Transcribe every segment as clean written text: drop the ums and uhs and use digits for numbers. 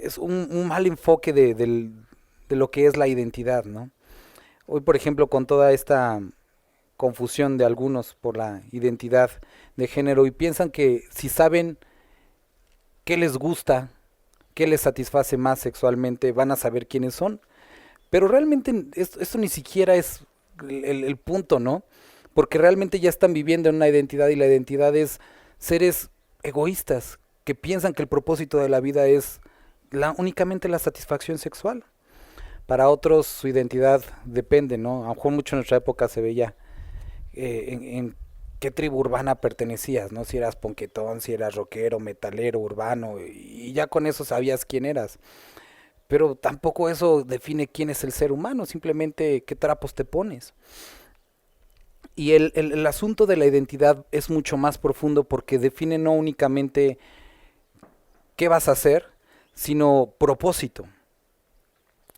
Es un mal enfoque de lo que es la identidad, ¿no? Hoy, por ejemplo, con toda esta confusión de algunos por la identidad de género y piensan que si saben qué les gusta, qué les satisface más sexualmente, van a saber quiénes son. Pero realmente esto ni siquiera es el punto, ¿no? Porque realmente ya están viviendo en una identidad y la identidad es seres egoístas que piensan que el propósito de la vida es únicamente la satisfacción sexual. Para otros su identidad depende, ¿no? A lo mejor mucho en nuestra época se veía en qué tribu urbana pertenecías, ¿no? Si eras ponquetón, si eras rockero, metalero, urbano, y ya con eso sabías quién eras. Pero tampoco eso define quién es el ser humano, simplemente qué trapos te pones. Y el asunto de la identidad es mucho más profundo porque define no únicamente qué vas a hacer, sino propósito.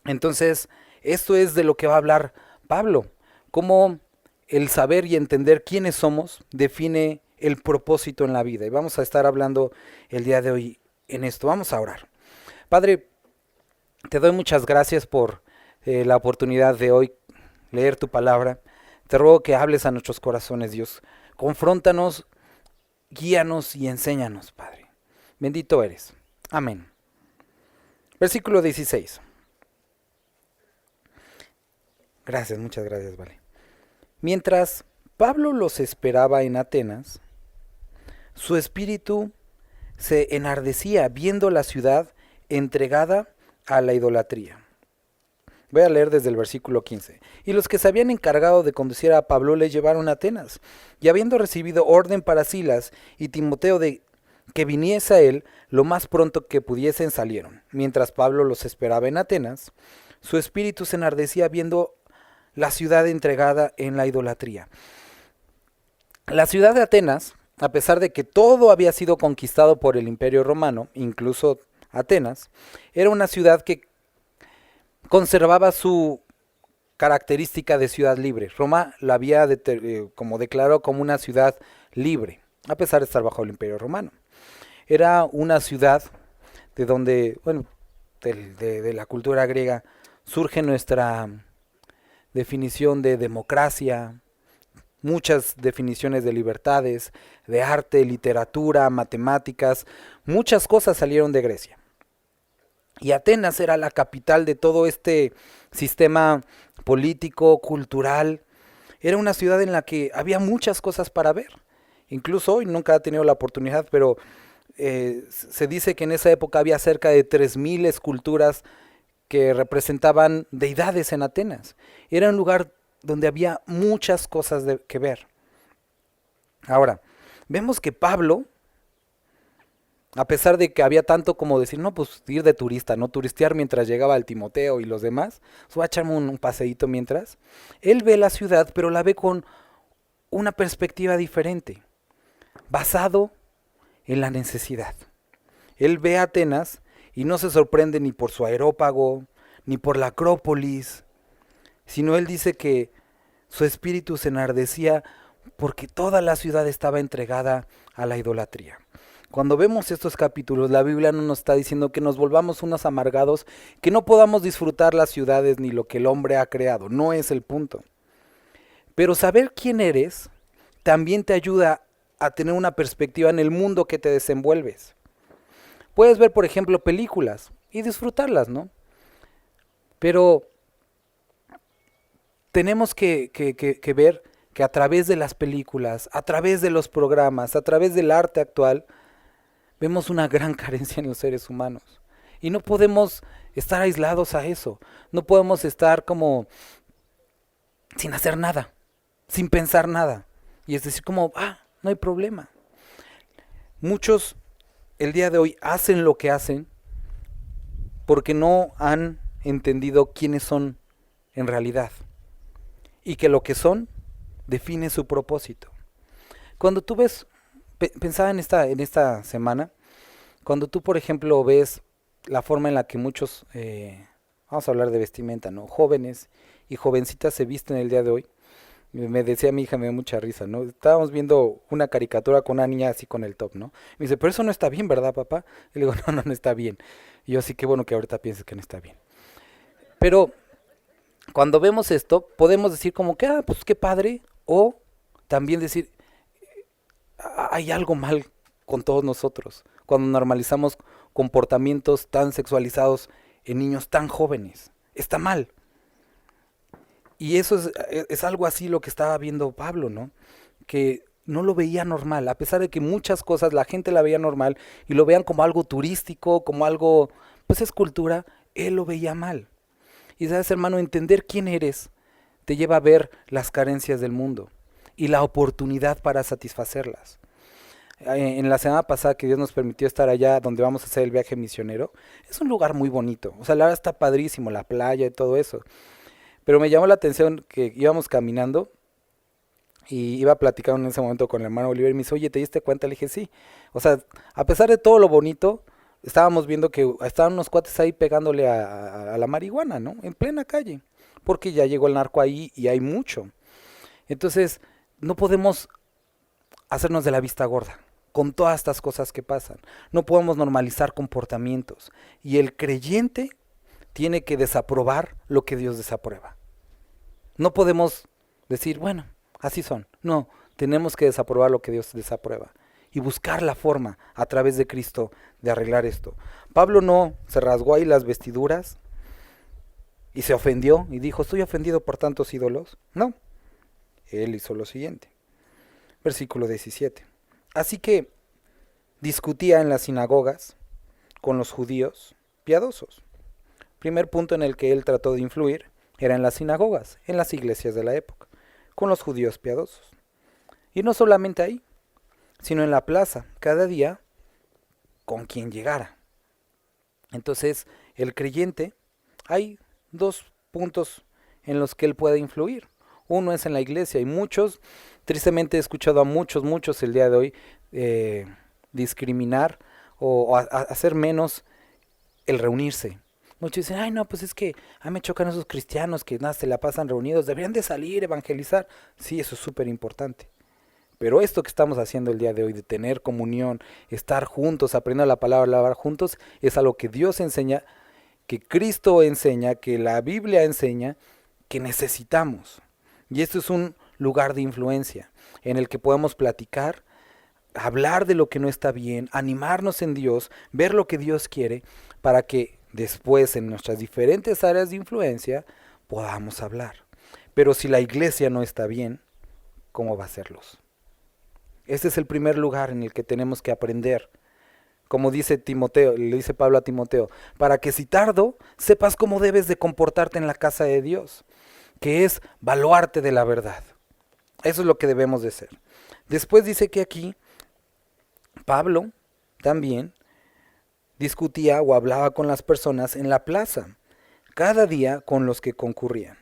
Entonces, esto es de lo que va a hablar Pablo, cómo el saber y entender quiénes somos define el propósito en la vida. Y vamos a estar hablando el día de hoy en esto. Vamos a orar. Padre, te doy muchas gracias por la oportunidad de hoy leer tu palabra. Te ruego que hables a nuestros corazones, Dios. Confróntanos, guíanos y enséñanos, Padre. Bendito eres. Amén. Versículo 16. Gracias, muchas gracias, vale. Mientras Pablo los esperaba en Atenas, su espíritu se enardecía viendo la ciudad entregada a la idolatría. Voy a leer desde el versículo 15. Y los que se habían encargado de conducir a Pablo le llevaron a Atenas. Y habiendo recibido orden para Silas y Timoteo de que viniese a él lo más pronto que pudiesen, salieron. Mientras Pablo los esperaba en Atenas, su espíritu se enardecía viendo la ciudad entregada en la idolatría. La ciudad de Atenas, a pesar de que todo había sido conquistado por el Imperio Romano, incluso Atenas, era una ciudad que conservaba su característica de ciudad libre. Roma la había como declarado como una ciudad libre, a pesar de estar bajo el Imperio Romano. Era una ciudad de donde, bueno, de la cultura griega surge nuestra definición de democracia, muchas definiciones de libertades, de arte, literatura, matemáticas, muchas cosas salieron de Grecia. Y Atenas era la capital de todo este sistema político, cultural. Era una ciudad en la que había muchas cosas para ver. Incluso hoy nunca he tenido la oportunidad, pero se dice que en esa época había cerca de 3000 esculturas que representaban deidades en Atenas. Era un lugar donde había muchas cosas que ver. Ahora, vemos que Pablo, a pesar de que había tanto como decir, no, pues ir de turista, no turistear mientras llegaba el Timoteo y los demás, pues voy a echarme un paseíto mientras, él ve la ciudad, pero la ve con una perspectiva diferente, basado en la necesidad. Él ve Atenas y no se sorprende ni por su aerópago, ni por la Acrópolis, sino él dice que su espíritu se enardecía porque toda la ciudad estaba entregada a la idolatría. Cuando vemos estos capítulos, la Biblia no nos está diciendo que nos volvamos unos amargados, que no podamos disfrutar las ciudades ni lo que el hombre ha creado, no es el punto. Pero saber quién eres también te ayuda a tener una perspectiva en el mundo que te desenvuelves. Puedes ver, por ejemplo, películas y disfrutarlas, ¿no? Pero tenemos que ver que a través de las películas, a través de los programas, a través del arte actual, vemos una gran carencia en los seres humanos. Y no podemos estar aislados a eso. No podemos estar como sin hacer nada, sin pensar nada. Y es decir, como, no hay problema. Muchos el día de hoy hacen lo que hacen porque no han entendido quiénes son en realidad. Y que lo que son define su propósito. Cuando tú ves, pensaba en esta semana, cuando tú, por ejemplo, ves la forma en la que muchos, vamos a hablar de vestimenta, ¿no? Jóvenes y jovencitas se visten el día de hoy, Me decía mi hija, me dio mucha risa, ¿no? Estábamos viendo una caricatura con una niña así con el top, ¿no? Me dice, pero eso no está bien, ¿verdad, papá? Y le digo, no, no, no está bien. Y yo, sí, qué bueno que ahorita pienses que no está bien. Pero cuando vemos esto, podemos decir como que, pues qué padre, o también decir, hay algo mal con todos nosotros, cuando normalizamos comportamientos tan sexualizados en niños tan jóvenes. Está mal. Y eso es algo así lo que estaba viendo Pablo, ¿no? Que no lo veía normal, a pesar de que muchas cosas la gente la veía normal y lo vean como algo turístico, como algo, pues es cultura, él lo veía mal. Y sabes, hermano, entender quién eres te lleva a ver las carencias del mundo y la oportunidad para satisfacerlas. En la semana pasada que Dios nos permitió estar allá donde vamos a hacer el viaje misionero, es un lugar muy bonito. O sea, la verdad está padrísimo, la playa y todo eso. Pero me llamó la atención que íbamos caminando y iba platicando en ese momento con el hermano Oliver y me dice, oye, ¿te diste cuenta? Le dije, sí. O sea, a pesar de todo lo bonito, estábamos viendo que estaban unos cuates ahí pegándole a la marihuana, ¿no? En plena calle. Porque ya llegó el narco ahí y hay mucho. Entonces, no podemos hacernos de la vista gorda con todas estas cosas que pasan. No podemos normalizar comportamientos. Y el creyente tiene que desaprobar lo que Dios desaprueba. No podemos decir, bueno, así son. No, tenemos que desaprobar lo que Dios desaprueba y buscar la forma a través de Cristo de arreglar esto. Pablo no se rasgó ahí las vestiduras y se ofendió y dijo, estoy ofendido por tantos ídolos. No, él hizo lo siguiente. Versículo 17. Así que discutía en las sinagogas con los judíos piadosos. Primer punto en el que él trató de influir era en las sinagogas, en las iglesias de la época, con los judíos piadosos. Y no solamente ahí, sino en la plaza, cada día, con quien llegara. Entonces, el creyente, hay dos puntos en los que él puede influir. Uno es en la iglesia, y muchos, tristemente he escuchado a muchos el día de hoy discriminar o hacer menos el reunirse. Muchos dicen, ay no, pues es que a mí me chocan esos cristianos que nada se la pasan reunidos, deberían de salir, evangelizar. Sí, eso es súper importante. Pero esto que estamos haciendo el día de hoy, de tener comunión, estar juntos, aprender la palabra, hablar juntos, es algo que Dios enseña, que Cristo enseña, que la Biblia enseña, que necesitamos. Y esto es un lugar de influencia en el que podemos platicar, hablar de lo que no está bien, animarnos en Dios, ver lo que Dios quiere, para que después en nuestras diferentes áreas de influencia podamos hablar. Pero si la iglesia no está bien, ¿cómo va a serlos? Este es el primer lugar en el que tenemos que aprender. Como dice Timoteo, le dice Pablo a Timoteo, para que si tardo, sepas cómo debes de comportarte en la casa de Dios, que es baluarte de la verdad. Eso es lo que debemos de ser. Después dice que aquí Pablo también discutía o hablaba con las personas en la plaza, cada día con los que concurrían.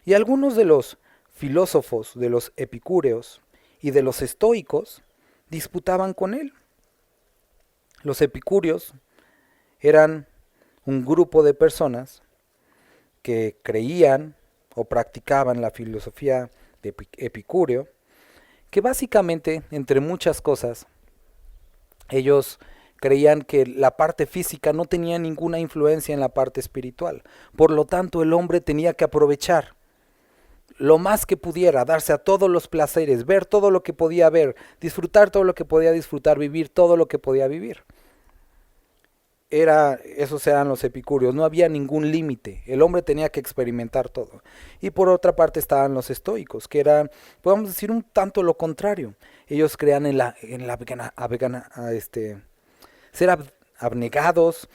Y algunos de los filósofos, de los epicúreos y de los estoicos disputaban con él. Los epicúreos eran un grupo de personas que creían o practicaban la filosofía de Epicúreo, que básicamente, entre muchas cosas, ellos creían que la parte física no tenía ninguna influencia en la parte espiritual. Por lo tanto, el hombre tenía que aprovechar lo más que pudiera, darse a todos los placeres, ver todo lo que podía ver, disfrutar todo lo que podía disfrutar, vivir todo lo que podía vivir. Esos eran los epicúreos, no había ningún límite, el hombre tenía que experimentar todo. Y por otra parte estaban los estoicos, que eran, podemos decir, un tanto lo contrario. Ellos creían ser abnegados,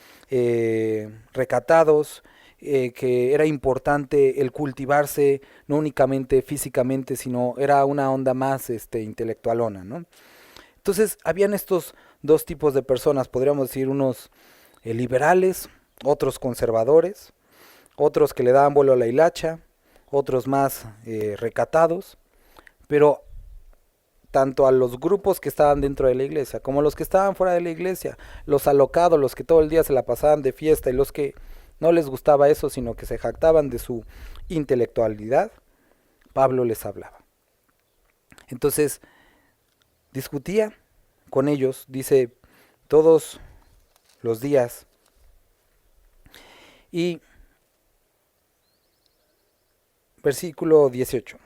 recatados, que era importante el cultivarse, no únicamente físicamente, sino era una onda más intelectualona, ¿no? Entonces, habían estos dos tipos de personas, podríamos decir, unos liberales, otros conservadores, otros que le daban vuelo a la hilacha, otros más recatados, pero tanto a los grupos que estaban dentro de la iglesia como los que estaban fuera de la iglesia, los alocados, los que todo el día se la pasaban de fiesta y los que no les gustaba eso, sino que se jactaban de su intelectualidad, Pablo les hablaba. Entonces, discutía con ellos, dice, todos los días. Y versículo 18.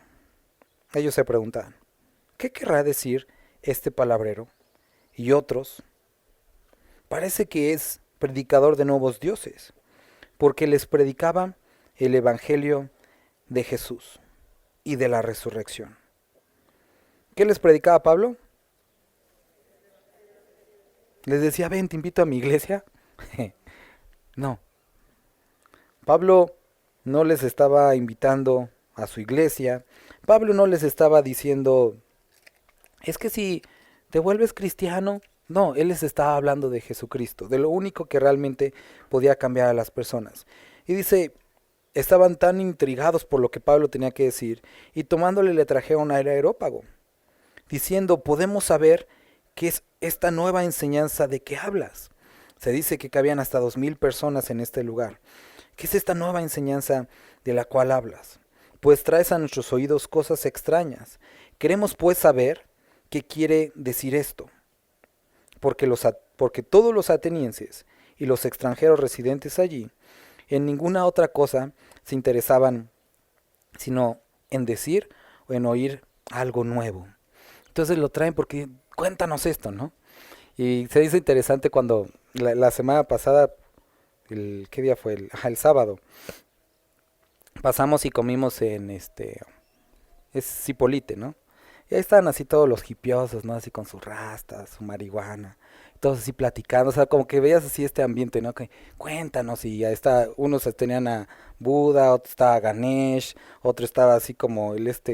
Ellos se preguntaban, ¿qué querrá decir este palabrero? Y otros, parece que es predicador de nuevos dioses, porque les predicaba el evangelio de Jesús y de la resurrección. ¿Qué les predicaba Pablo? Les decía, ven, te invito a mi iglesia. No, Pablo no les estaba invitando a su iglesia. Pablo no les estaba diciendo, es que si te vuelves cristiano. No, él les estaba hablando de Jesucristo, de lo único que realmente podía cambiar a las personas. Y dice, estaban tan intrigados por lo que Pablo tenía que decir, y tomándole le trajeron al areópago, diciendo, podemos saber qué es esta nueva enseñanza de que hablas. Se dice que cabían hasta 2000 personas en este lugar. ¿Qué es esta nueva enseñanza de la cual hablas? Pues traes a nuestros oídos cosas extrañas. Queremos pues saber qué quiere decir esto. Porque todos los atenienses y los extranjeros residentes allí, en ninguna otra cosa se interesaban sino en decir o en oír algo nuevo. Entonces lo traen porque cuéntanos esto, ¿no? Y se dice interesante cuando la semana pasada, ¿qué día fue? El sábado, pasamos y comimos en es Cipolite, ¿no? Y ahí estaban así todos los hipiosos, ¿no? Así con sus rastas, su marihuana, todos así platicando, o sea, como que veías así este ambiente, ¿no? Que cuéntanos, y ya está, unos tenían a Buda, otro estaba Ganesh, otro estaba así como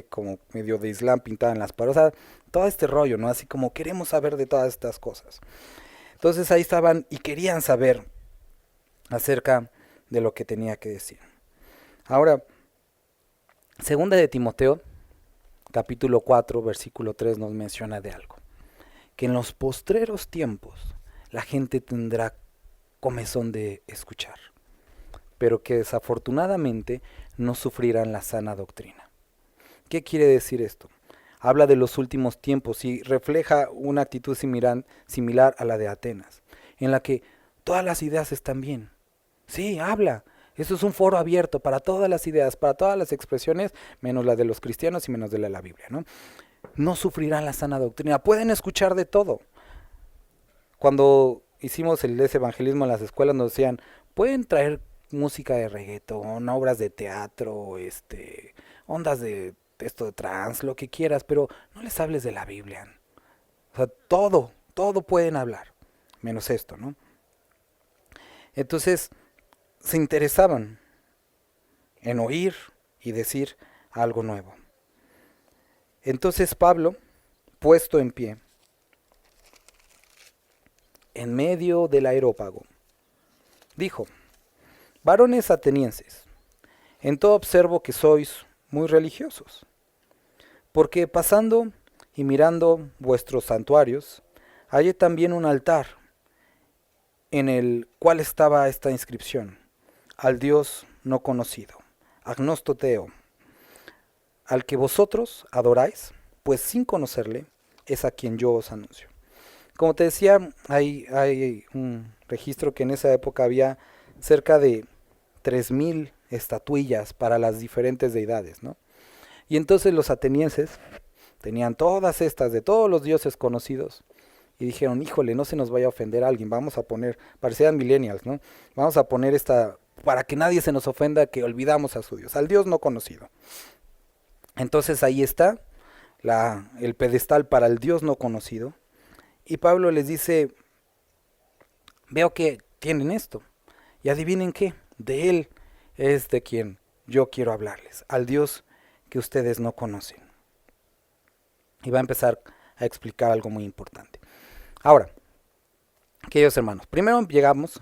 como medio de Islam pintado en las paredes, o sea, todo este rollo, ¿no? Así como queremos saber de todas estas cosas. Entonces ahí estaban y querían saber acerca de lo que tenía que decir. Ahora, segunda de Timoteo, capítulo 4, versículo 3 nos menciona de algo. Que en los postreros tiempos la gente tendrá comezón de escuchar, pero que desafortunadamente no sufrirán la sana doctrina. ¿Qué quiere decir esto? Habla de los últimos tiempos y refleja una actitud similar a la de Atenas, en la que todas las ideas están bien. Sí, habla. Eso es un foro abierto para todas las ideas, para todas las expresiones, menos la de los cristianos y menos de la Biblia, ¿no? No sufrirán la sana doctrina. Pueden escuchar de todo. Cuando hicimos ese evangelismo en las escuelas nos decían, pueden traer música de reggaetón, obras de teatro, ondas de esto de trance, lo que quieras, pero no les hables de la Biblia. O sea, todo pueden hablar, menos esto, ¿no? Entonces, se interesaban en oír y decir algo nuevo. Entonces Pablo, puesto en pie, en medio del areópago, dijo, varones atenienses, en todo observo que sois muy religiosos, porque pasando y mirando vuestros santuarios, hallé también un altar, en el cual estaba esta inscripción, al Dios no conocido, agnostoteo, al que vosotros adoráis, pues sin conocerle, es a quien yo os anuncio. Como te decía, hay un registro que en esa época había cerca de 3000 estatuillas para las diferentes deidades, ¿no? Y entonces los atenienses tenían todas estas de todos los dioses conocidos y dijeron, híjole, no se nos vaya a ofender a alguien, vamos a poner, parecían millennials, ¿no? Vamos a poner esta, para que nadie se nos ofenda que olvidamos a su Dios, al Dios no conocido. Entonces ahí está el pedestal para el Dios no conocido. Y Pablo les dice, veo que tienen esto. Y adivinen qué, de Él es de quien yo quiero hablarles, al Dios que ustedes no conocen. Y va a empezar a explicar algo muy importante. Ahora, queridos hermanos, primero llegamos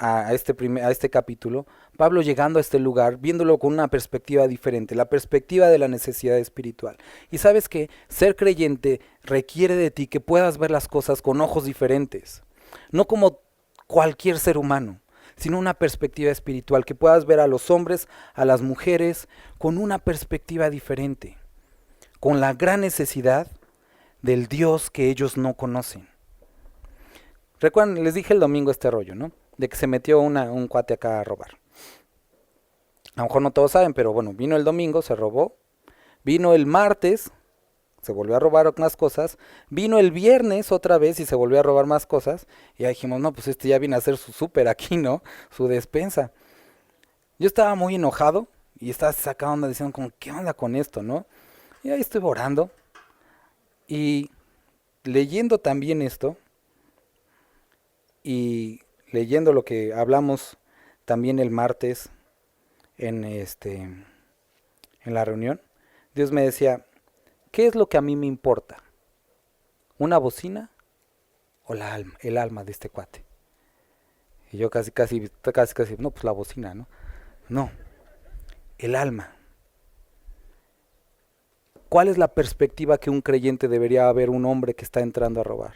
a este capítulo, Pablo llegando a este lugar, viéndolo con una perspectiva diferente, la perspectiva de la necesidad espiritual. Y sabes que ser creyente requiere de ti que puedas ver las cosas con ojos diferentes, no como cualquier ser humano, sino una perspectiva espiritual, que puedas ver a los hombres, a las mujeres, con una perspectiva diferente, con la gran necesidad del Dios que ellos no conocen. Recuerdan, les dije el domingo este rollo, ¿no? De que se metió un cuate acá a robar. A lo mejor no todos saben, pero bueno, vino el domingo, se robó. Vino el martes, se volvió a robar más cosas. Vino el viernes otra vez y se volvió a robar más cosas. Y ya dijimos, no, pues este ya viene a hacer su súper aquí, ¿no? Su despensa. Yo estaba muy enojado y estaba sacando onda diciendo como, ¿qué onda con esto, no? Y ahí estoy orando y leyendo también esto y leyendo lo que hablamos también el martes en en la reunión. Dios me decía, ¿qué es lo que a mí me importa? ¿Una bocina o el alma de este cuate? Y yo casi, no, pues la bocina, ¿no? No, el alma. ¿Cuál es la perspectiva que un creyente debería haber un hombre que está entrando a robar?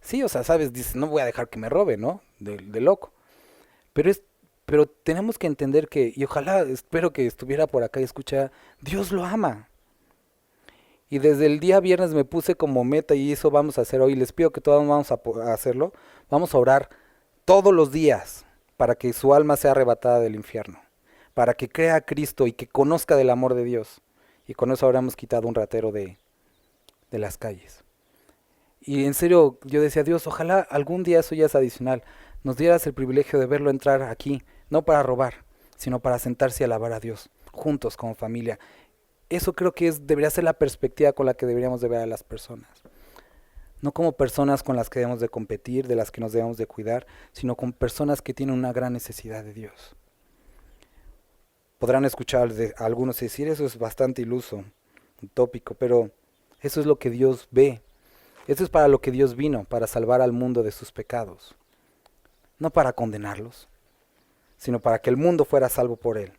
Sí, o sea, sabes, dices, no voy a dejar que me robe, ¿no? De loco. Pero pero tenemos que entender que, y ojalá, espero que estuviera por acá y escucha, Dios lo ama. Y desde el día viernes me puse como meta y eso vamos a hacer hoy. Les pido que todos vamos a hacerlo. Vamos a orar todos los días para que su alma sea arrebatada del infierno. Para que crea a Cristo y que conozca del amor de Dios. Y con eso habremos quitado un ratero de las calles. Y en serio, yo decía, Dios, ojalá algún día eso ya es adicional. Nos dieras el privilegio de verlo entrar aquí, no para robar, sino para sentarse y alabar a Dios, juntos como familia. Eso creo que debería ser la perspectiva con la que deberíamos de ver a las personas. No como personas con las que debemos de competir, de las que nos debemos de cuidar, sino con personas que tienen una gran necesidad de Dios. Podrán escuchar a algunos decir, eso es bastante iluso, utópico, pero eso es lo que Dios ve. Eso es para lo que Dios vino, para salvar al mundo de sus pecados. No para condenarlos, sino para que el mundo fuera salvo por Él.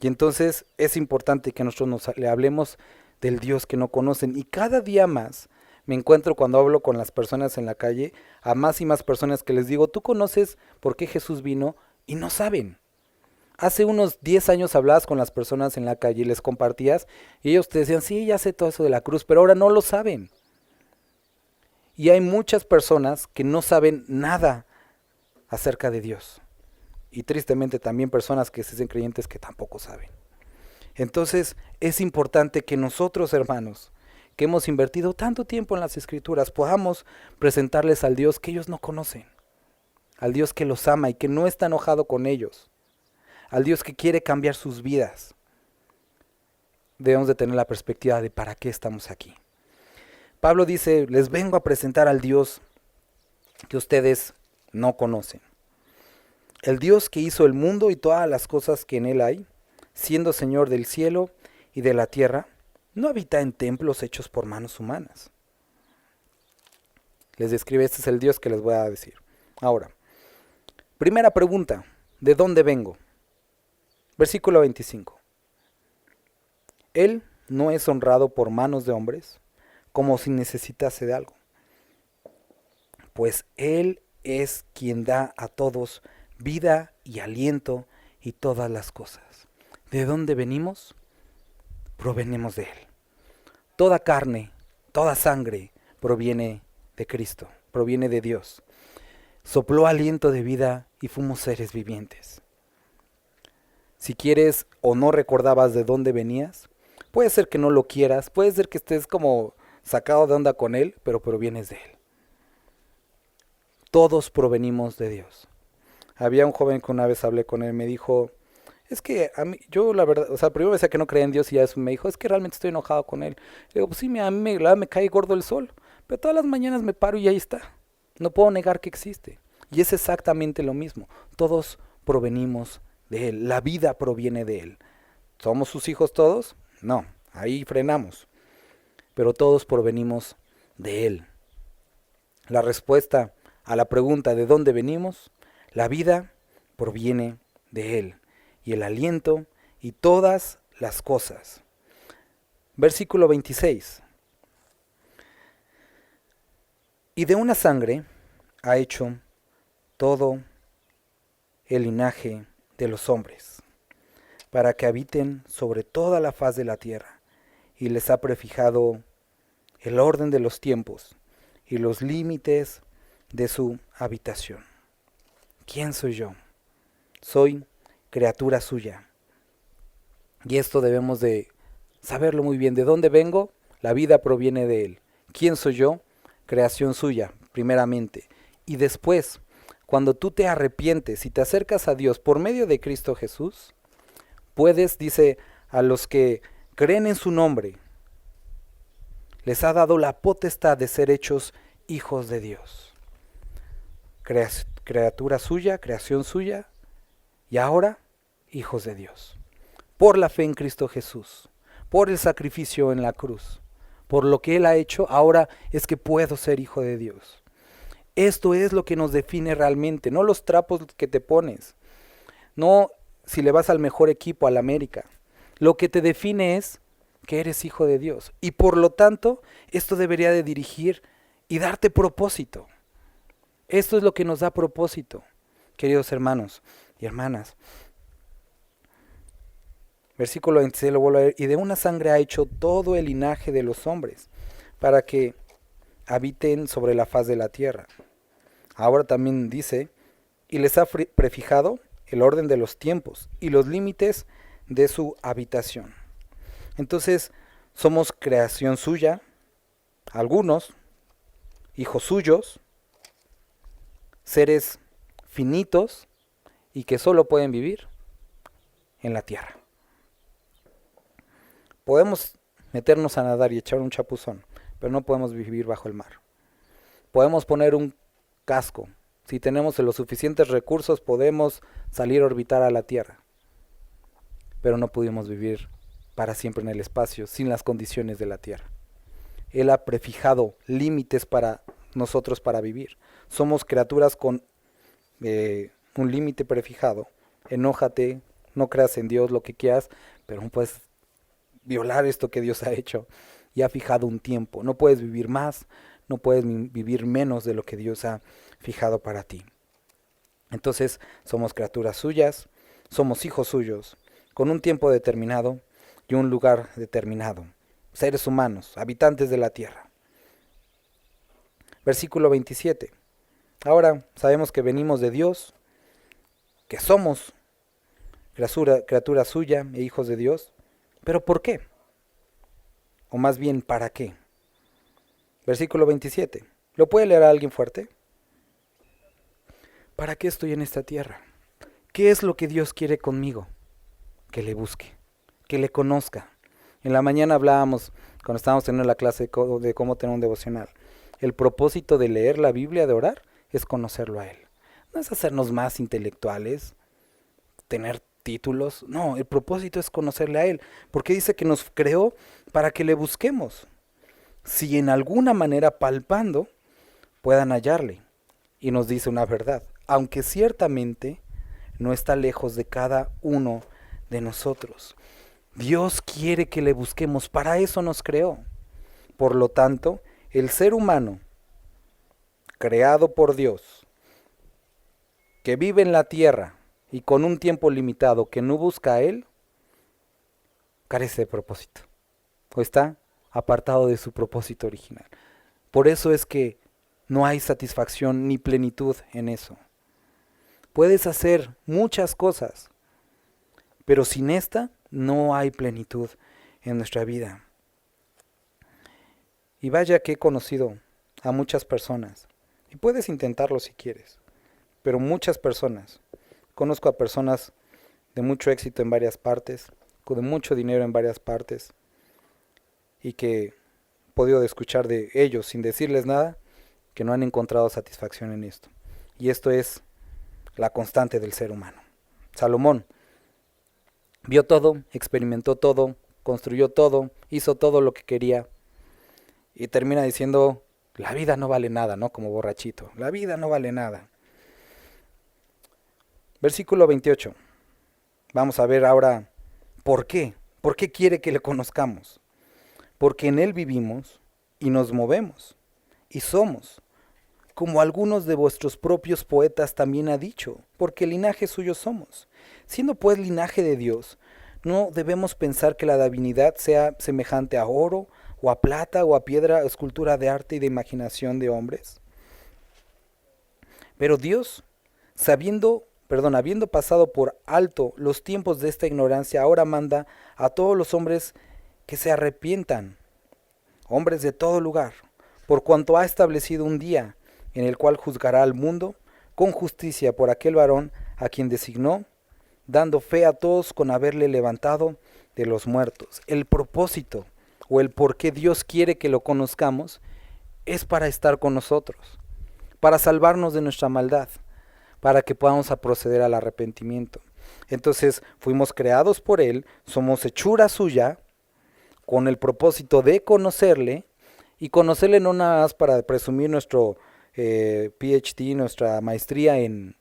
Y entonces es importante que nosotros le hablemos del Dios que no conocen. Y cada día más me encuentro cuando hablo con las personas en la calle, a más y más personas que les digo, ¿tú conoces por qué Jesús vino? Y no saben. Hace unos 10 años hablabas con las personas en la calle y les compartías, y ellos te decían, sí, ya sé todo eso de la cruz, pero ahora no lo saben. Y hay muchas personas que no saben nada acerca de Dios. Y tristemente también personas que se dicen creyentes que tampoco saben. Entonces es importante que nosotros, hermanos, que hemos invertido tanto tiempo en las Escrituras, podamos presentarles al Dios que ellos no conocen. Al Dios que los ama y que no está enojado con ellos. Al Dios que quiere cambiar sus vidas. Debemos de tener la perspectiva de para qué estamos aquí. Pablo dice, les vengo a presentar al Dios que ustedes no conocen. El Dios que hizo el mundo y todas las cosas que en él hay, siendo Señor del cielo y de la tierra, no habita en templos hechos por manos humanas. Les describe, este es el Dios que les voy a decir. Ahora, primera pregunta, ¿de dónde vengo? Versículo 25. Él no es honrado por manos de hombres, como si necesitase de algo, pues Él es quien da a todos vida y aliento y todas las cosas. ¿De dónde venimos? Provenimos de Él. Toda carne, toda sangre proviene de Cristo, proviene de Dios. Sopló aliento de vida y fuimos seres vivientes. Si quieres o no recordabas de dónde venías, puede ser que no lo quieras, puede ser que estés como sacado de onda con Él, pero provienes de Él. Todos provenimos de Dios. Había un joven que una vez hablé con él, me dijo, es que a mí, yo la verdad, o sea, primero decía que no creía en Dios y ya eso me dijo, es que realmente estoy enojado con Él. Le digo, pues sí, a mí me cae gordo el sol, pero todas las mañanas me paro y ahí está. No puedo negar que existe. Y es exactamente lo mismo. Todos provenimos de Él. La vida proviene de Él. ¿Somos sus hijos todos? No, ahí frenamos. Pero todos provenimos de Él. La respuesta a la pregunta ¿de dónde venimos? La vida proviene de Él. Y el aliento y todas las cosas. Versículo 26. Y de una sangre ha hecho todo el linaje de los hombres, para que habiten sobre toda la faz de la tierra, y les ha prefijado el orden de los tiempos y los límites de su habitación. ¿Quién soy yo? Soy criatura suya. Y esto debemos de saberlo muy bien. ¿De dónde vengo? La vida proviene de Él. ¿Quién soy yo? Creación suya, primeramente. Y después, cuando tú te arrepientes y te acercas a Dios por medio de Cristo Jesús, puedes, dice, a los que creen en su nombre, les ha dado la potestad de ser hechos hijos de Dios. Criatura suya, creación suya, y ahora hijos de Dios. Por la fe en Cristo Jesús, por el sacrificio en la cruz, por lo que Él ha hecho, ahora es que puedo ser hijo de Dios. Esto es lo que nos define realmente, no los trapos que te pones, no si le vas al mejor equipo, al América. Lo que te define es que eres hijo de Dios. Y por lo tanto, esto debería de dirigir y darte propósito. Esto es lo que nos da propósito, queridos hermanos y hermanas. Versículo 26 lo vuelvo a leer. Y de una sangre ha hecho todo el linaje de los hombres, para que habiten sobre la faz de la tierra. Ahora también dice, y les ha prefijado el orden de los tiempos y los límites de su habitación. Entonces, somos creación suya, algunos, hijos suyos, seres finitos y que solo pueden vivir en la tierra. Podemos meternos a nadar y echar un chapuzón, pero no podemos vivir bajo el mar. Podemos poner un casco. Si tenemos los suficientes recursos, podemos salir a orbitar a la Tierra. Pero no pudimos vivir para siempre en el espacio sin las condiciones de la Tierra. Él ha prefijado límites para nosotros para vivir. Somos criaturas con un límite prefijado. Enójate, no creas en Dios, lo que quieras, pero no puedes violar esto que Dios ha hecho y ha fijado un tiempo. No puedes vivir más, no puedes vivir menos de lo que Dios ha fijado para ti. Entonces somos criaturas suyas, somos hijos suyos, con un tiempo determinado y un lugar determinado. Seres humanos, habitantes de la tierra. Versículo 27. Ahora sabemos que venimos de Dios, que somos criatura suya e hijos de Dios. ¿Pero por qué? O más bien, ¿para qué? Versículo 27. ¿Lo puede leer a alguien fuerte? ¿Para qué estoy en esta tierra? ¿Qué es lo que Dios quiere conmigo? Que le busque, que le conozca. En la mañana hablábamos, cuando estábamos teniendo la clase de cómo tener un devocional. El propósito de leer la Biblia, de orar, es conocerlo a Él. No es hacernos más intelectuales, tener títulos. No, el propósito es conocerle a Él. Porque dice que nos creó para que le busquemos. Si en alguna manera palpando puedan hallarle. Y nos dice una verdad. Aunque ciertamente no está lejos de cada uno de nosotros. Dios quiere que le busquemos. Para eso nos creó. Por lo tanto, el ser humano, creado por Dios, que vive en la tierra y con un tiempo limitado que no busca a Él, carece de propósito. O está apartado de su propósito original. Por eso es que no hay satisfacción ni plenitud en eso. Puedes hacer muchas cosas, pero sin esta no hay plenitud en nuestra vida. Y vaya que he conocido a muchas personas, y puedes intentarlo si quieres, pero muchas personas. Conozco a personas de mucho éxito en varias partes, de mucho dinero en varias partes, y que he podido escuchar de ellos sin decirles nada, que no han encontrado satisfacción en esto. Y esto es la constante del ser humano. Salomón vio todo, experimentó todo, construyó todo, hizo todo lo que quería, y termina diciendo, la vida no vale nada, ¿no? Como borrachito, la vida no vale nada. Versículo 28. Vamos a ver ahora por qué. ¿Por qué quiere que le conozcamos? Porque en Él vivimos y nos movemos y somos, como algunos de vuestros propios poetas también ha dicho, porque linaje suyo somos. Siendo pues linaje de Dios, No debemos pensar que la divinidad sea semejante a oro, o a plata, o a piedra, escultura de arte y de imaginación de hombres. Pero Dios, habiendo pasado por alto los tiempos de esta ignorancia, ahora manda a todos los hombres que se arrepientan, hombres de todo lugar, por cuanto ha establecido un día en el cual juzgará al mundo con justicia por aquel varón a quien designó, dando fe a todos con haberle levantado de los muertos. El propósito o el por qué Dios quiere que lo conozcamos es para estar con nosotros, para salvarnos de nuestra maldad, para que podamos proceder al arrepentimiento. Entonces fuimos creados por Él, somos hechura suya, con el propósito de conocerle, y conocerle no nada más para presumir nuestro PhD, nuestra maestría en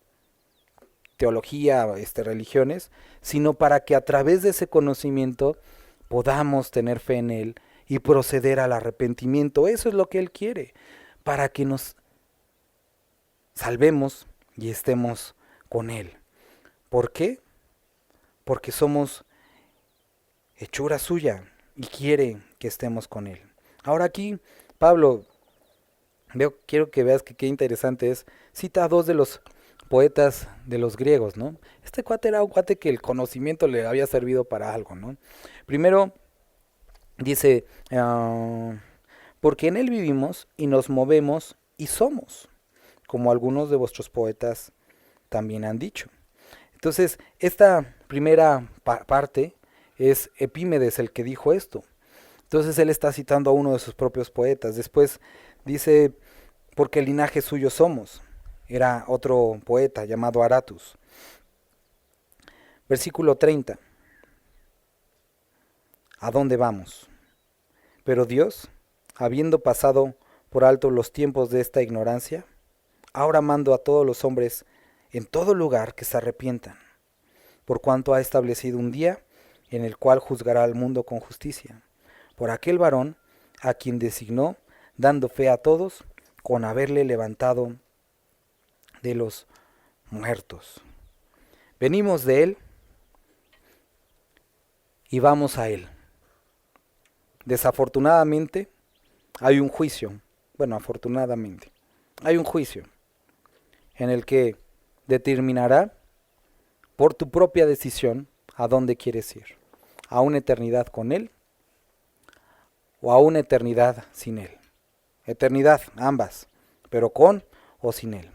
teología, religiones, sino para que a través de ese conocimiento podamos tener fe en Él y proceder al arrepentimiento. Eso es lo que Él quiere, para que nos salvemos y estemos con Él. ¿Por qué? Porque somos hechura suya y quiere que estemos con Él. Ahora aquí, Pablo, quiero que veas que qué interesante es, cita a dos de los poetas de los griegos, ¿no? Este cuate era un cuate que el conocimiento le había servido para algo, ¿no? Primero dice, porque en Él vivimos y nos movemos y somos, como algunos de vuestros poetas también han dicho. Entonces, esta primera parte es Epímedes el que dijo esto. Entonces él está citando a uno de sus propios poetas. Después dice, porque el linaje suyo somos. Era otro poeta llamado Aratus. Versículo 30. ¿A dónde vamos? Pero Dios, habiendo pasado por alto los tiempos de esta ignorancia, ahora mando a todos los hombres en todo lugar que se arrepientan, por cuanto ha establecido un día en el cual juzgará al mundo con justicia, por aquel varón a quien designó, dando fe a todos, con haberle levantado de los muertos. Venimos de Él y vamos a Él. Desafortunadamente hay un juicio, afortunadamente, hay un juicio en el que determinará por tu propia decisión a dónde quieres ir, a una eternidad con Él o a una eternidad sin Él. Eternidad, ambas, pero con o sin Él.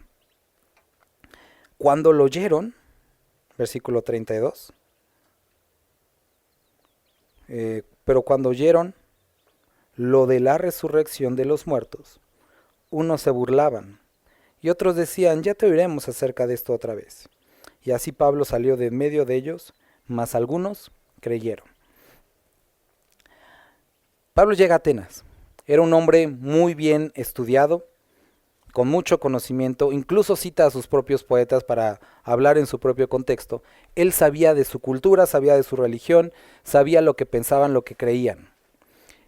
Cuando lo oyeron, versículo 32, pero cuando oyeron lo de la resurrección de los muertos, unos se burlaban y otros decían, ya te oiremos acerca de esto otra vez. Y así Pablo salió de en medio de ellos, mas algunos creyeron. Pablo llega a Atenas. Era un hombre muy bien estudiado, con mucho conocimiento, incluso cita a sus propios poetas para hablar en su propio contexto. Él sabía de su cultura, sabía de su religión, sabía lo que pensaban, lo que creían.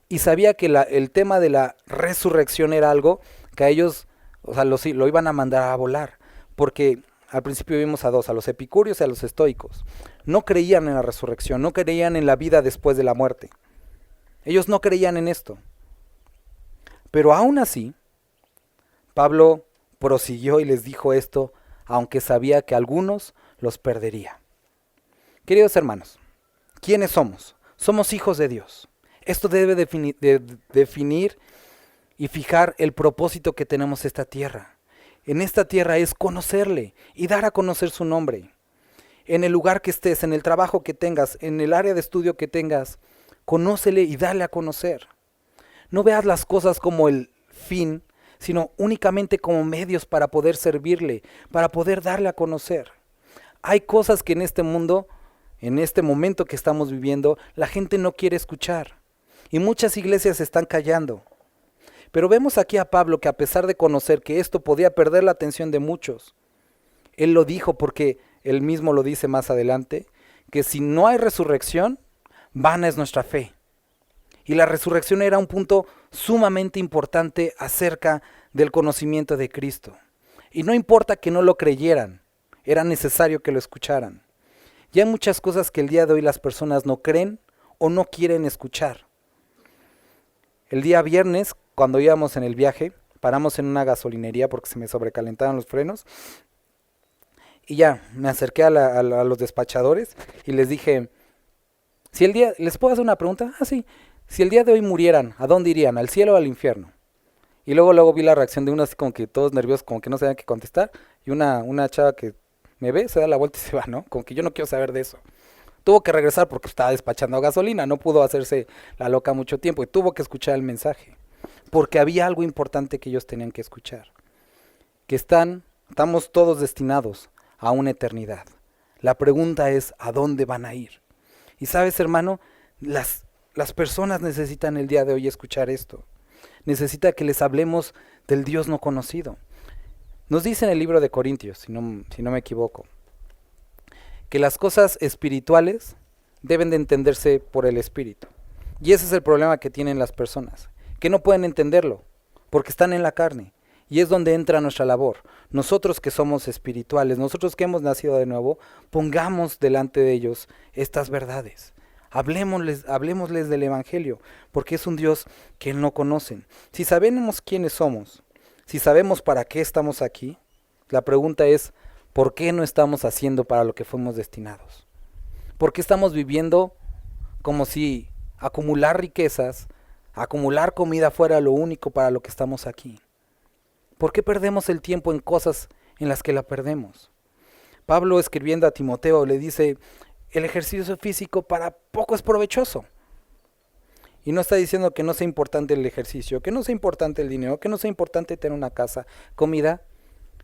Y sabía que el tema de la resurrección era algo que a ellos, lo iban a mandar a volar, porque al principio vimos a dos, a los epicúreos y a los estoicos. No creían en la resurrección, no creían en la vida después de la muerte. Ellos no creían en esto. Pero aún así, Pablo prosiguió y les dijo esto, aunque sabía que algunos los perdería. Queridos hermanos, ¿quiénes somos? Somos hijos de Dios. Esto debe definir y fijar el propósito que tenemos en esta tierra. En esta tierra es conocerle y dar a conocer su nombre. En el lugar que estés, en el trabajo que tengas, en el área de estudio que tengas, conócele y dale a conocer. No veas las cosas como el fin, sino únicamente como medios para poder servirle, para poder darle a conocer. Hay cosas que en este mundo, en este momento que estamos viviendo, la gente no quiere escuchar. Y muchas iglesias se están callando. Pero vemos aquí a Pablo que a pesar de conocer que esto podía perder la atención de muchos, él lo dijo porque él mismo lo dice más adelante, que si no hay resurrección, vana es nuestra fe. Y la resurrección era un punto sumamente importante acerca del conocimiento de Cristo. Y no importa que no lo creyeran, era necesario que lo escucharan. Y hay muchas cosas que el día de hoy las personas no creen o no quieren escuchar. El día viernes, cuando íbamos en el viaje, paramos en una gasolinería porque se me sobrecalentaron los frenos. Y ya, me acerqué a los despachadores y les dije, si el día, ¿les puedo hacer una pregunta? Ah, sí. Si el día de hoy murieran, ¿a dónde irían? ¿Al cielo o al infierno? Y luego vi la reacción de uno así como que todos nerviosos, como que no sabían qué contestar. Y una chava que me ve, se da la vuelta y se va, ¿no? Como que yo no quiero saber de eso. Tuvo que regresar porque estaba despachando gasolina, no pudo hacerse la loca mucho tiempo y tuvo que escuchar el mensaje. Porque había algo importante que ellos tenían que escuchar. Que estamos todos destinados a una eternidad. La pregunta es, ¿a dónde van a ir? Y sabes, hermano, las personas necesitan el día de hoy escuchar esto. Necesita que les hablemos del Dios no conocido. Nos dice en el libro de Corintios, si no me equivoco, que las cosas espirituales deben de entenderse por el Espíritu. Y ese es el problema que tienen las personas, que no pueden entenderlo, porque están en la carne. Y es donde entra nuestra labor. Nosotros que somos espirituales, nosotros que hemos nacido de nuevo, pongamos delante de ellos estas verdades. Hablemosles del Evangelio, porque es un Dios que no conocen. Si sabemos quiénes somos, si sabemos para qué estamos aquí, la pregunta es, ¿por qué no estamos haciendo para lo que fuimos destinados? ¿Por qué estamos viviendo como si acumular riquezas, acumular comida fuera lo único para lo que estamos aquí? ¿Por qué perdemos el tiempo en cosas en las que la perdemos? Pablo, escribiendo a Timoteo, le dice, el ejercicio físico para poco es provechoso. Y no está diciendo que no sea importante el ejercicio, que no sea importante el dinero, que no sea importante tener una casa, comida,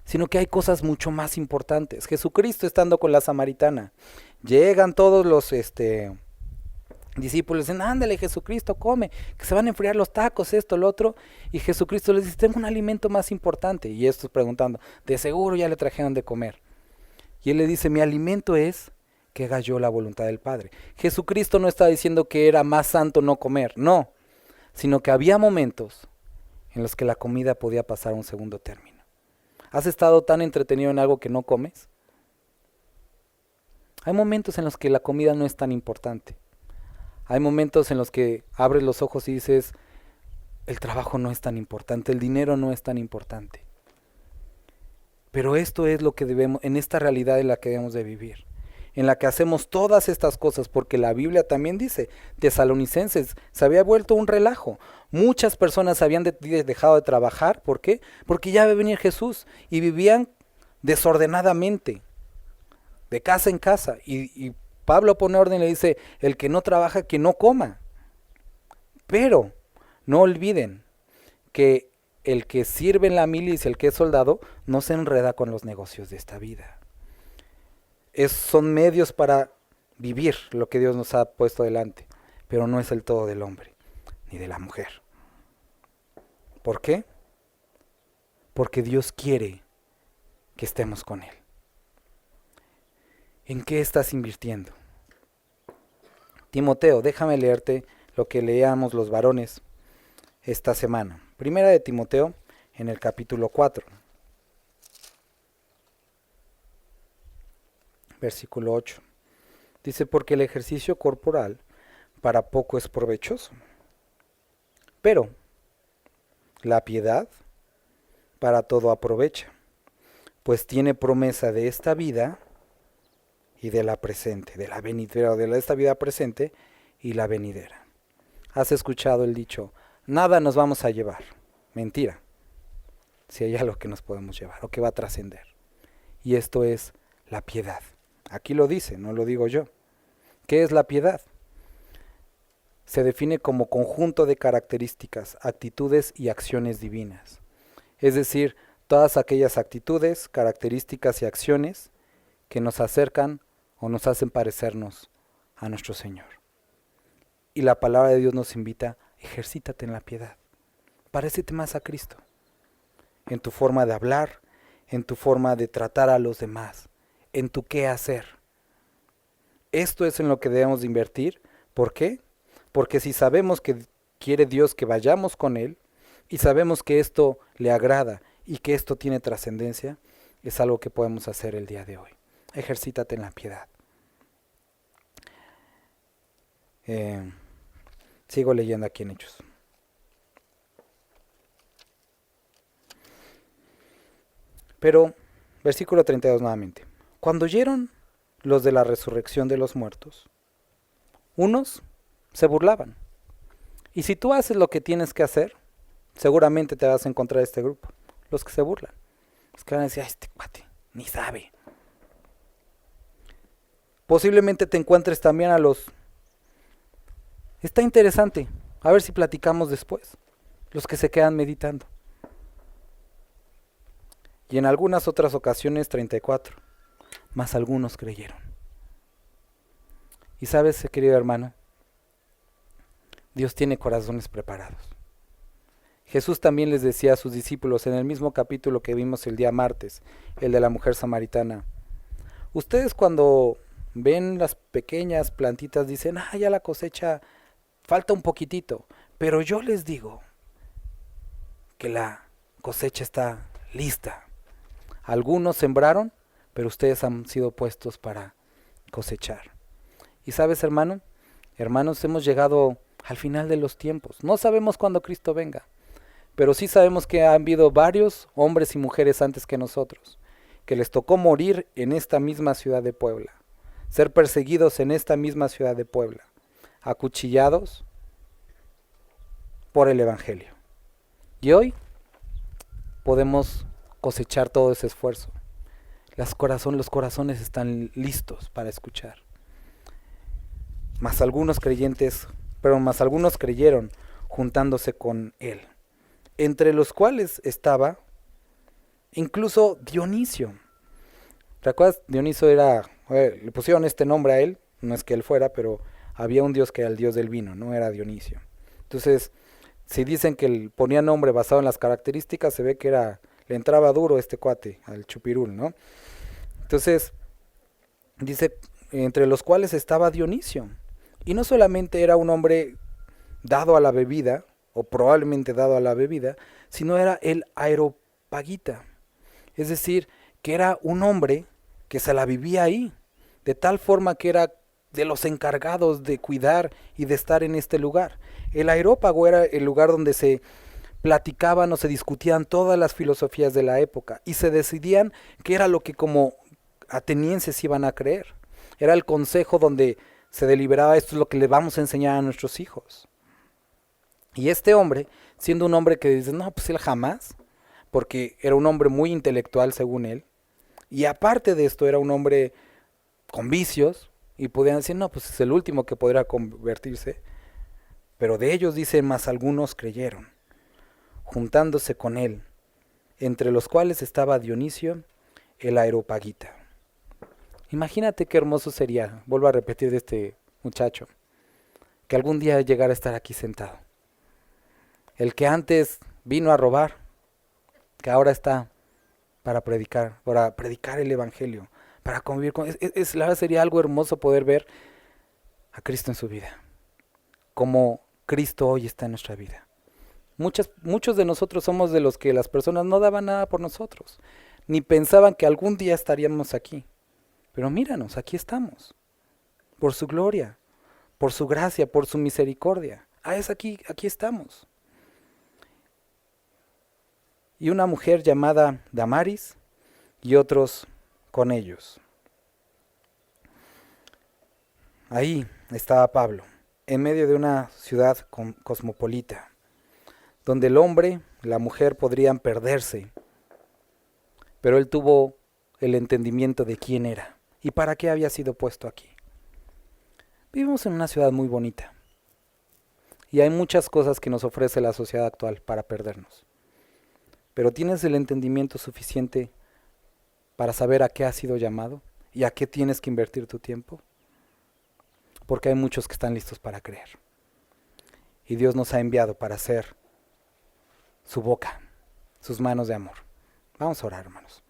sino que hay cosas mucho más importantes. Jesucristo estando con la samaritana, llegan todos los discípulos, dicen, ándale Jesucristo, come, que se van a enfriar los tacos, esto, lo otro, y Jesucristo les dice, tengo un alimento más importante, y estos preguntando, de seguro ya le trajeron de comer. Y él le dice, mi alimento es que haga yo la voluntad del Padre. Jesucristo no está diciendo que era más santo no comer, no, sino que había momentos en los que la comida podía pasar a un segundo término. ¿Has estado tan entretenido en algo que no comes? Hay momentos en los que la comida no es tan importante. Hay momentos en los que abres los ojos y dices, el trabajo no es tan importante, el dinero no es tan importante. Pero esto es lo que debemos, en esta realidad en la que debemos de vivir, en la que hacemos todas estas cosas, porque la Biblia también dice, Tesalonicenses, se había vuelto un relajo. Muchas personas habían dejado de trabajar, ¿por qué? Porque ya va a venir Jesús y vivían desordenadamente, de casa en casa, y Pablo pone orden y le dice, el que no trabaja, que no coma. Pero no olviden que el que sirve en la milicia, el que es soldado, no se enreda con los negocios de esta vida. Son medios para vivir lo que Dios nos ha puesto delante, pero no es el todo del hombre, ni de la mujer. ¿Por qué? Porque Dios quiere que estemos con Él. ¿En qué estás invirtiendo? Timoteo, déjame leerte lo que leíamos los varones esta semana. Primera de Timoteo, en el capítulo 4. Versículo 8. Dice, porque el ejercicio corporal para poco es provechoso, pero la piedad para todo aprovecha, pues tiene promesa de esta vida y de la presente, de la venidera, de esta vida presente y la venidera. ¿Has escuchado el dicho, nada nos vamos a llevar? Mentira. Si hay algo que nos podemos llevar o que va a trascender. Y esto es la piedad. Aquí lo dice, no lo digo yo. ¿Qué es la piedad? Se define como conjunto de características, actitudes y acciones divinas. Es decir, todas aquellas actitudes, características y acciones que nos acercan o nos hacen parecernos a nuestro Señor. Y la palabra de Dios nos invita, ejercítate en la piedad. Parécete más a Cristo. En tu forma de hablar, en tu forma de tratar a los demás, en tu qué hacer. Esto es en lo que debemos de invertir. ¿Por qué? Porque si sabemos que quiere Dios que vayamos con Él, y sabemos que esto le agrada y que esto tiene trascendencia, es algo que podemos hacer el día de hoy. Ejercítate en la piedad. Sigo leyendo aquí en Hechos. Pero, versículo 32 nuevamente. Cuando oyeron los de la resurrección de los muertos, unos se burlaban. Y si tú haces lo que tienes que hacer, seguramente te vas a encontrar este grupo, los que se burlan. Los que van a decir, este cuate, ni sabe. Posiblemente te encuentres también a los... Está interesante, a ver si platicamos después. Los que se quedan meditando. Y en algunas otras ocasiones 34, mas algunos creyeron. Y sabes, querido hermano, Dios tiene corazones preparados. Jesús también les decía a sus discípulos en el mismo capítulo que vimos el día martes, el de la mujer samaritana. Ustedes cuando ven las pequeñas plantitas dicen, ya la cosecha falta un poquitito, pero yo les digo que la cosecha está lista. Algunos sembraron, pero ustedes han sido puestos para cosechar. Y sabes, hermanos, hemos llegado al final de los tiempos. No sabemos cuándo Cristo venga, pero sí sabemos que han habido varios hombres y mujeres antes que nosotros, que les tocó morir en esta misma ciudad de Puebla, ser perseguidos en esta misma ciudad de Puebla, acuchillados por el Evangelio. Y hoy podemos cosechar todo ese esfuerzo. Los corazones están listos para escuchar. Mas algunos creyeron juntándose con él, entre los cuales estaba incluso Dionisio. ¿Recuerdas? Dionisio le pusieron este nombre a él, no es que él fuera, pero había un dios que era el dios del vino, no era Dionisio. Entonces, si dicen que él ponía nombre basado en las características, se ve que le entraba duro este cuate, al chupirul, ¿no? Entonces, dice, entre los cuales estaba Dionisio. Y no solamente era un hombre dado a la bebida, o probablemente dado a la bebida, sino era el aeropagita. Es decir, que era un hombre que se la vivía ahí, de tal forma que era de los encargados de cuidar y de estar en este lugar. El aerópago era el lugar donde se platicaban o se discutían todas las filosofías de la época y se decidían qué era lo que como atenienses iban a creer. Era el consejo donde se deliberaba, esto es lo que le vamos a enseñar a nuestros hijos. Y este hombre, siendo un hombre que dice, no, pues él jamás, porque era un hombre muy intelectual según él, y aparte de esto era un hombre con vicios, y podían decir, no, pues es el último que podrá convertirse, pero de ellos dice, más algunos creyeron, juntándose con él, entre los cuales estaba Dionisio, el aeropagita. Imagínate qué hermoso sería, vuelvo a repetir de este muchacho, que algún día llegara a estar aquí sentado. El que antes vino a robar, que ahora está para predicar el Evangelio, para convivir con... La verdad sería algo hermoso poder ver a Cristo en su vida, como Cristo hoy está en nuestra vida. Muchos de nosotros somos de los que las personas no daban nada por nosotros, ni pensaban que algún día estaríamos aquí. Pero míranos, aquí estamos, por su gloria, por su gracia, por su misericordia. Aquí estamos. Y una mujer llamada Damaris y otros con ellos. Ahí estaba Pablo, en medio de una ciudad cosmopolita, donde el hombre, la mujer podrían perderse, pero él tuvo el entendimiento de quién era y para qué había sido puesto aquí. Vivimos en una ciudad muy bonita y hay muchas cosas que nos ofrece la sociedad actual para perdernos. Pero ¿tienes el entendimiento suficiente para saber a qué has sido llamado y a qué tienes que invertir tu tiempo? Porque hay muchos que están listos para creer. Y Dios nos ha enviado para ser su boca, sus manos de amor. Vamos a orar, hermanos.